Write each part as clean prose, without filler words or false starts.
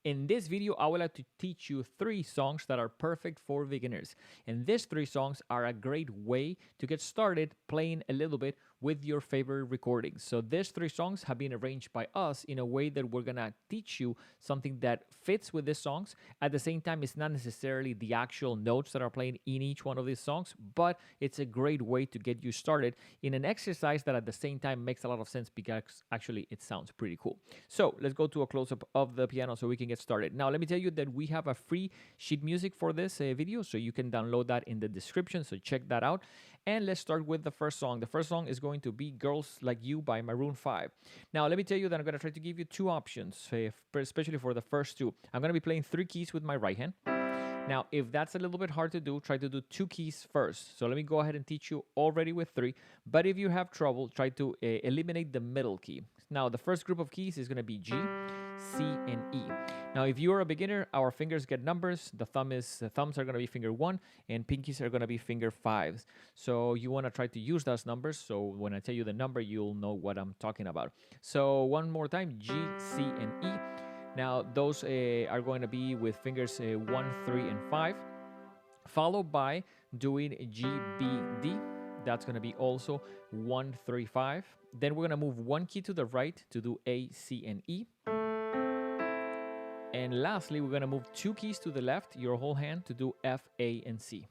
In this video, I would like to teach you 3 songs that are perfect for beginners. And these 3 songs are a great way to get started playing a little bit with your favorite recordings. So these 3 songs have been arranged by us in a way that we're gonna teach you something that fits with these songs. At the same time, it's not necessarily the actual notes that are playing in each one of these songs, but it's a great way to get you started in an exercise that at the same time makes a lot of sense because actually it sounds pretty cool. So let's go to a close-up of the piano so we can get started. Now, let me tell you that we have a free sheet music for this video, so you can download that in the description, so check that out. And let's start with the first song. The first song is going to be Girls Like You by Maroon 5. Now, let me tell you that I'm going to try to give you 2 options, especially for the first 2. I'm going to be playing 3 keys with my right hand. Now, if that's a little bit hard to do, try to do 2 keys first. So let me go ahead and teach you already with 3. But if you have trouble, try to eliminate the middle key. Now, the first group of keys is going to be G, C, and E. Now, if you are a beginner, our fingers get numbers. The thumbs are going to be finger 1, and pinkies are going to be finger 5s. So you want to try to use those numbers. So when I tell you the number, you'll know what I'm talking about. So one more time, G, C, and E. Now, those are going to be with fingers 1, 3, and 5, followed by doing G, B, D. That's going to be also 1, 3, 5. Then we're going to move 1 key to the right to do A, C, and E. And lastly, we're going to move 2 keys to the left, your whole hand, to do F, A, and C.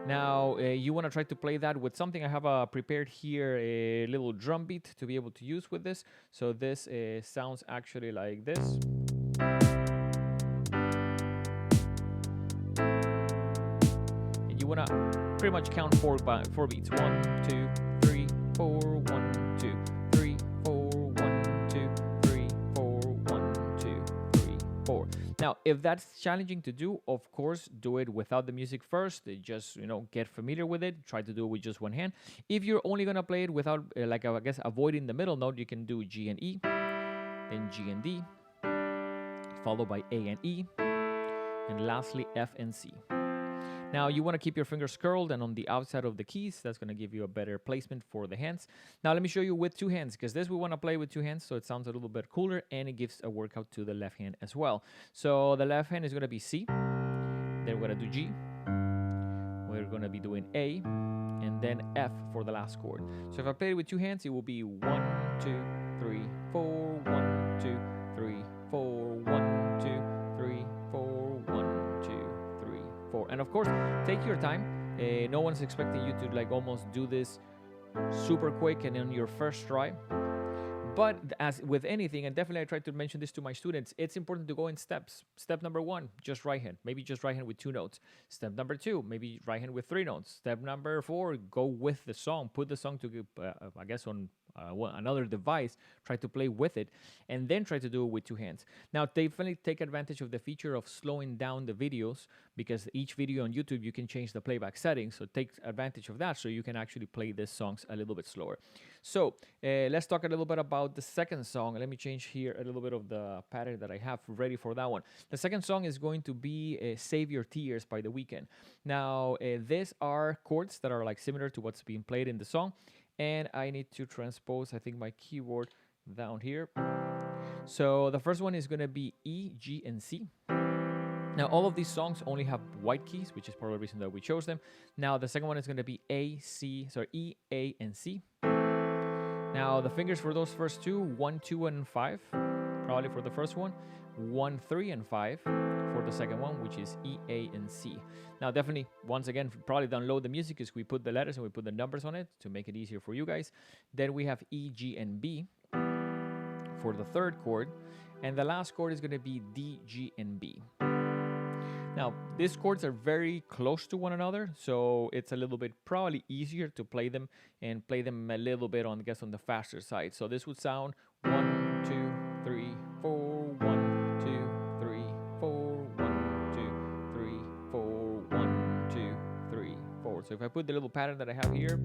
Now, you want to try to play that with something. I have prepared here a little drum beat to be able to use with this. So this sounds actually like this. And you want to pretty much count 4 beats. 1, 2, 3, 4, 1, 2, 3, 4, 1, 2, 3, 4, 1, 2, 3, 4. Now, if that's challenging to do, of course, do it without the music first. Just, get familiar with it. Try to do it with just one hand. If you're only going to play it without, avoiding the middle note, you can do G and E, then G and D, followed by A and E, and lastly, F and C. Now, you want to keep your fingers curled and on the outside of the keys. That's going to give you a better placement for the hands. Now, let me show you with 2 hands, because this we want to play with 2 hands, so it sounds a little bit cooler, and it gives a workout to the left hand as well. So the left hand is going to be C, then we're going to do G, we're going to be doing A, and then F for the last chord. So if I play it with 2 hands, it will be 1, 2, 3, 4, 1, 2, 3, 4, 1, 2, 3, 4, 1, 2, 3, 4. And of course, take your time. No one's expecting you to almost do this super quick and on your first try. But as with anything, and definitely I try to mention this to my students, it's important to go in steps. Step number 1, just right hand. Maybe just right hand with 2 notes. Step number 2, maybe right hand with 3 notes. Step number 4, go with the song. Put the song to, on another device. Try to play with it, and then try to do it with 2 hands. Now, definitely take advantage of the feature of slowing down the videos, because each video on YouTube, you can change the playback settings. So take advantage of that so you can actually play these songs a little bit slower. So let's talk a little bit about the second song. Let me change here a little bit of the pattern that I have ready for that one. The second song is going to be Save Your Tears by The Weeknd. Now, these are chords that are similar to what's being played in the song. And I need to transpose, I think, my keyboard down here. So the first one is going to be E, G, and C. Now, all of these songs only have white keys, which is part of the reason that we chose them. Now, the second one is going to be E, A, and C. Now, the fingers for those first 2, 1, 2, and 5, probably for the first one. 1, 3, and 5 for the second one, which is E, A, and C. Now, definitely, once again, probably download the music, because we put the letters and we put the numbers on it to make it easier for you guys. Then we have E, G, and B for the third chord. And the last chord is going to be D, G, and B. Now, these chords are very close to one another, so it's a little bit probably easier to play them and play them a little bit on the faster side. So this would sound 1, 2, 3, 4, 1, 2, 3, 4, 1, 2, 3, 4, 1, 2, 3, 4. So if I put the little pattern that I have here.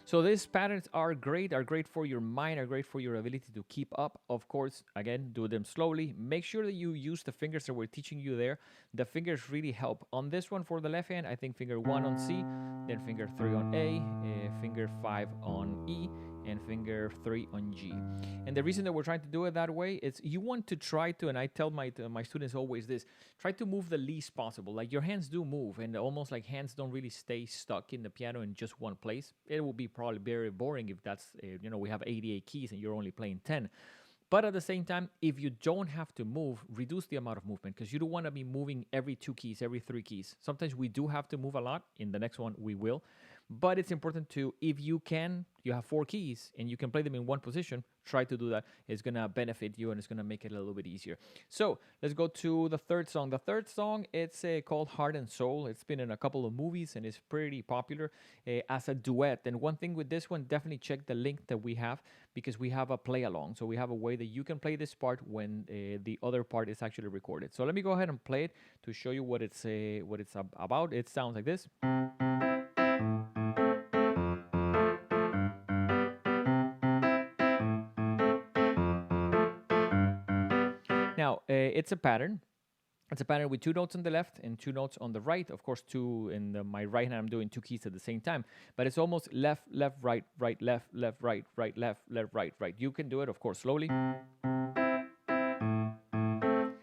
So So these patterns are great for your mind, are great for your ability to keep up. Of course, again, do them slowly. Make sure that you use the fingers that we're teaching you there. The fingers really help. On this one for the left hand, I think finger 1 on C, then finger 3 on A, finger 5 on E, and finger 3 on G. And the reason that we're trying to do it that way is you want to try to, and I tell my students always this, try to move the least possible. Like your hands do move, and almost like hands don't really stay stuck in the piano in just one place. It will be probably very boring if that's, we have 88 keys and you're only playing 10. But at the same time, if you don't have to move, reduce the amount of movement, because you don't want to be moving every 2 keys, every 3 keys. Sometimes we do have to move a lot. In the next one, we will. But it's important to, if you can, you have 4 keys and you can play them in one position, try to do that. It's going to benefit you and it's going to make it a little bit easier. So let's go to the third song. The third song, it's called Heart and Soul. It's been in a couple of movies and it's pretty popular as a duet. And one thing with this one, definitely check the link that we have, because we have a play along. So we have a way that you can play this part when the other part is actually recorded. So let me go ahead and play it to show you what it's about. It sounds like this. Now, it's a pattern. It's a pattern with 2 notes on the left and 2 notes on the right. Of course, 2 in my right hand, I'm doing 2 keys at the same time. But it's almost left, left, right, right, left, left, right, right, left, left, right, right. You can do it, of course, slowly.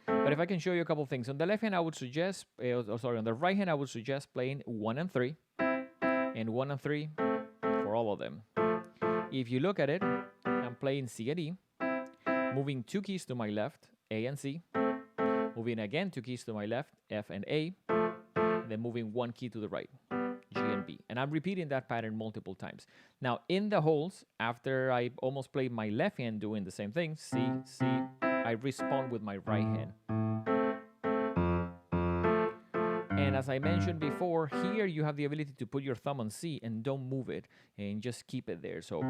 But if I can show you a couple things. On the left hand, I would suggest, on the right hand, I would suggest playing 1 and 3. And 1 and 3 for all of them. If you look at it, I'm playing C and E, moving 2 keys to my left, A and C, moving again 2 keys to my left, F and A, then moving 1 key to the right, G and B. And I'm repeating that pattern multiple times. Now, in the holes, after I almost played my left hand doing the same thing, C, C, I respond with my right hand. And as I mentioned before, here you have the ability to put your thumb on C and don't move it and just keep it there. So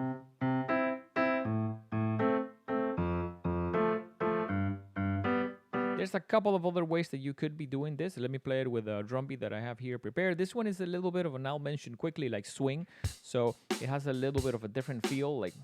there's a couple of other ways that you could be doing this. Let me play it with a drum beat that I have here prepared. This one is a little bit of an, I'll mention quickly, like swing. So it has a little bit of a different feel, like.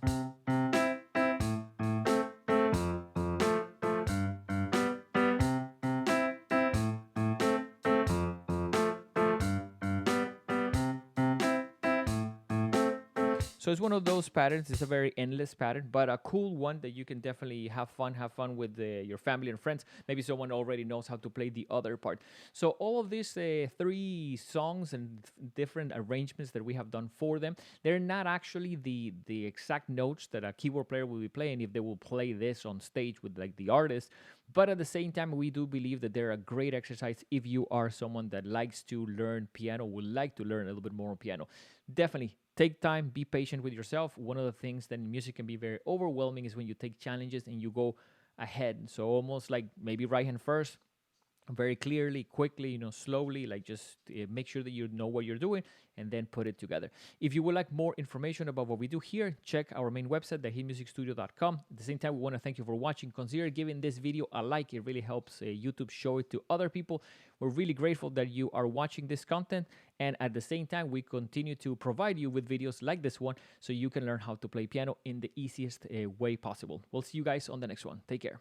So it's one of those patterns. It's a very endless pattern, but a cool one that you can definitely have fun with your family and friends. Maybe someone already knows how to play the other part. So all of these 3 songs and different arrangements that we have done for them, they're not actually the exact notes that a keyboard player will be playing if they will play this on stage with like the artist. But at the same time, we do believe that they're a great exercise if you are someone that likes to learn piano, would like to learn a little bit more on piano. Definitely take time, be patient with yourself. One of the things that in music can be very overwhelming is when you take challenges and you go ahead. So almost like maybe right hand first, very clearly, quickly, slowly, like just make sure that you know what you're doing and then put it together. If you would like more information about what we do here, check our main website, thehitmusicstudio.com. At the same time, we want to thank you for watching. Consider giving this video a like. It really helps YouTube show it to other people. We're really grateful that you are watching this content. And at the same time, we continue to provide you with videos like this one so you can learn how to play piano in the easiest way possible. We'll see you guys on the next one. Take care.